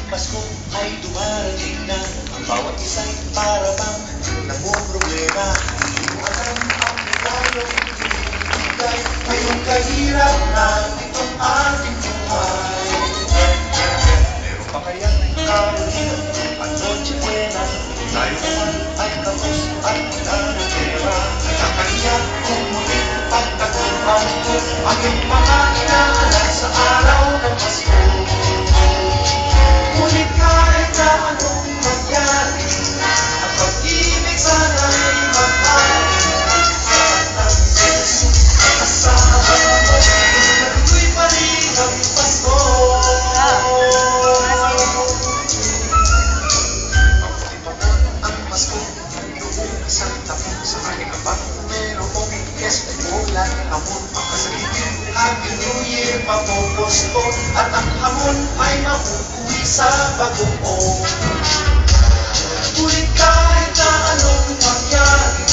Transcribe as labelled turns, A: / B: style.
A: Pasko ay dumarating na. Ang bawat isa'y para bang namumroblema. Hindi mo alam ang regalo ibigay ngayong kahirap na itong ating buhay. Meron pa kayang Carolina at Noche Buena? Tayo naman ay kapos at nanatira. Nakakaya kung muling pagtaguan ko ang iyong mga inaalala sa araw ng Pasko. Ngunit kahit na anong mangyari, ang pag-ibig sana'y magbalik. Saan ang Jesus kasama mo, natuloy pa rin ang Pasko. Mabuti pa po ang Pasko, noong isang tapon sa aking abang merong yes, ulan, hamon, pagkasaligin, Happy New Year, mapoposto, at ang hamon ay mapupuwi sa bagoong. Ngunit kahit na anong mangyari,